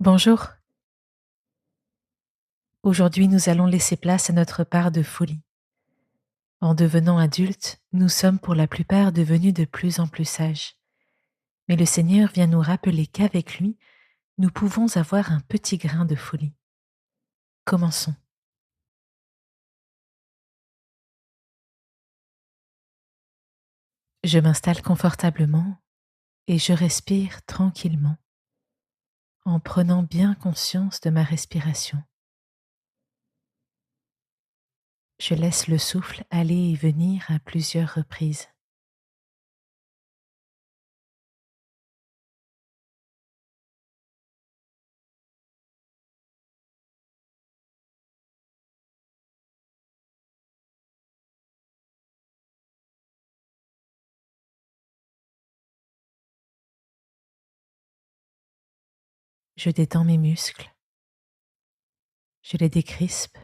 Bonjour, aujourd'hui nous allons laisser place à notre part de folie. En devenant adultes, nous sommes pour la plupart devenus de plus en plus sages. Mais le Seigneur vient nous rappeler qu'avec lui, nous pouvons avoir un petit grain de folie. Commençons. Je m'installe confortablement et je respire tranquillement en prenant bien conscience de ma respiration. Je laisse le souffle aller et venir à plusieurs reprises. Je détends mes muscles, je les décrispe,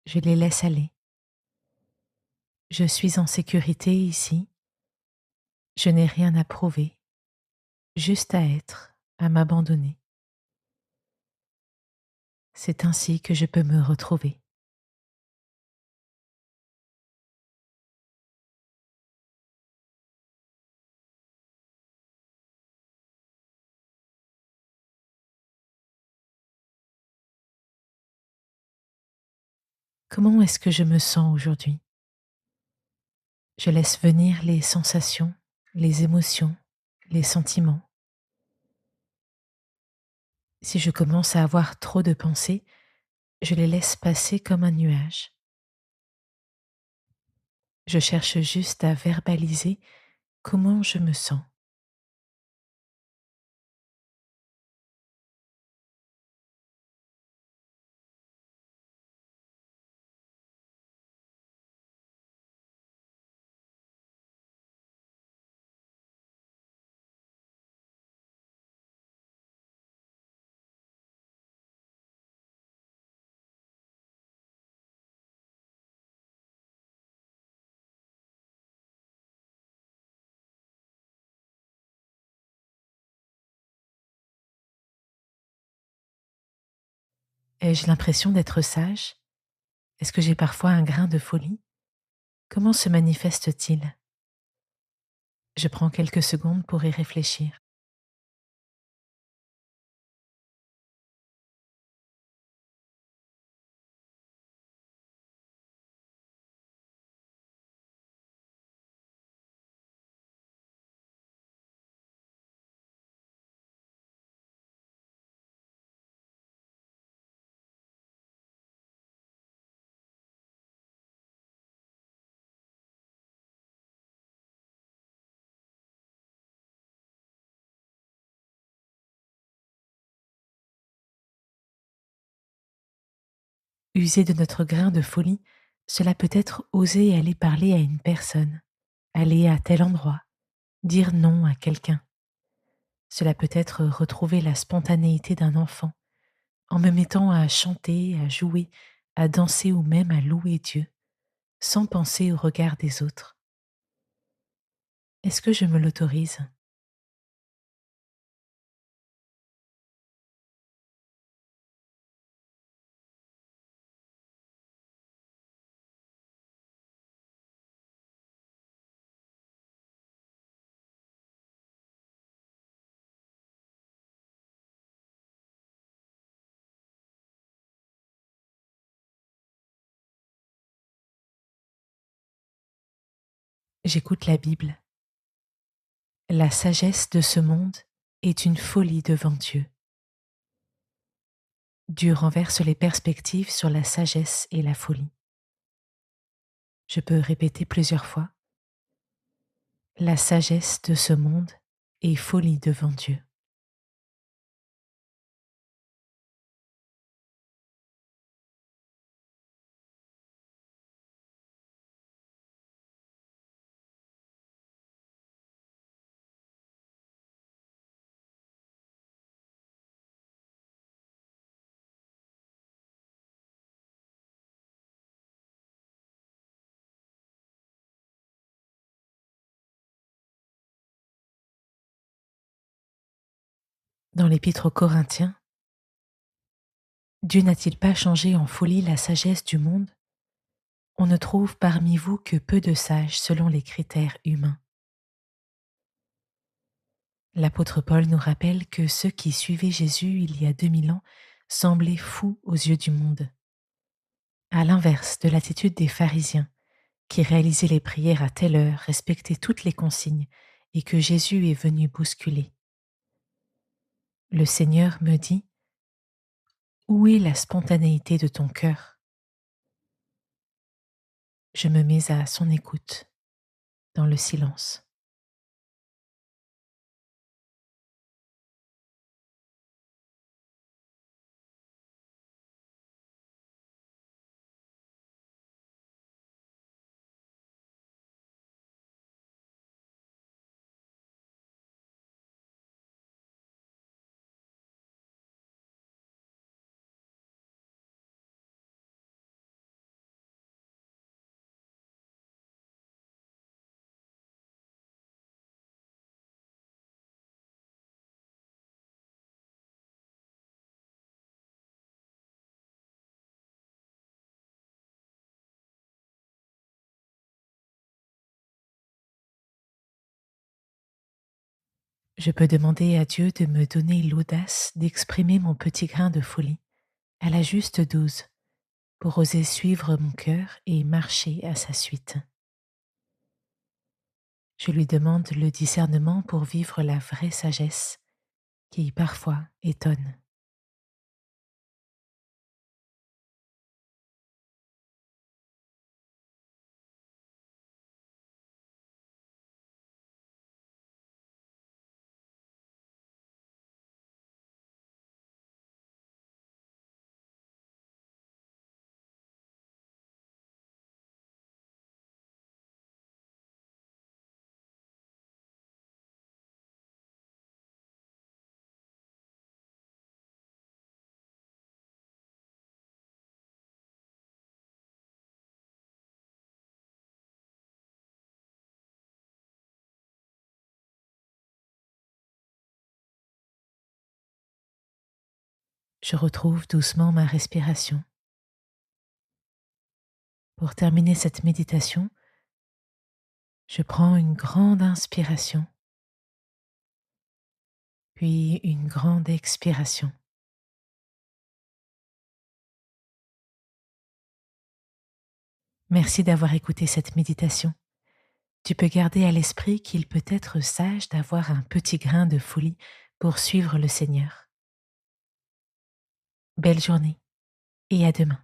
je les laisse aller. Je suis en sécurité ici, je n'ai rien à prouver, juste à être, à m'abandonner. C'est ainsi que je peux me retrouver. Comment est-ce que je me sens aujourd'hui? Je laisse venir les sensations, les émotions, les sentiments. Si je commence à avoir trop de pensées, je les laisse passer comme un nuage. Je cherche juste à verbaliser comment je me sens. Ai-je l'impression d'être sage? Est-ce que j'ai parfois un grain de folie? Comment se manifeste-t-il? Je prends quelques secondes pour y réfléchir. User de notre grain de folie, cela peut être oser aller parler à une personne, aller à tel endroit, dire non à quelqu'un. Cela peut être retrouver la spontanéité d'un enfant en me mettant à chanter, à jouer, à danser ou même à louer Dieu, sans penser au regard des autres. Est-ce que je me l'autorise? J'écoute la Bible. La sagesse de ce monde est une folie devant Dieu. Dieu renverse les perspectives sur la sagesse et la folie. Je peux répéter plusieurs fois. La sagesse de ce monde est folie devant Dieu. Dans l'Épître aux Corinthiens, Dieu n'a-t-il pas changé en folie la sagesse du monde? On ne trouve parmi vous que peu de sages selon les critères humains. L'apôtre Paul nous rappelle que ceux qui suivaient Jésus il y a 2000 ans semblaient fous aux yeux du monde, à l'inverse de l'attitude des pharisiens qui réalisaient les prières à telle heure, respectaient toutes les consignes et que Jésus est venu bousculer. Le Seigneur me dit: où est la spontanéité de ton cœur? Je me mets à son écoute, dans le silence. Je peux demander à Dieu de me donner l'audace d'exprimer mon petit grain de folie à la juste dose pour oser suivre mon cœur et marcher à sa suite. Je lui demande le discernement pour vivre la vraie sagesse qui parfois étonne. Je retrouve doucement ma respiration. Pour terminer cette méditation, je prends une grande inspiration, puis une grande expiration. Merci d'avoir écouté cette méditation. Tu peux garder à l'esprit qu'il peut être sage d'avoir un petit grain de folie pour suivre le Seigneur. Belle journée et à demain.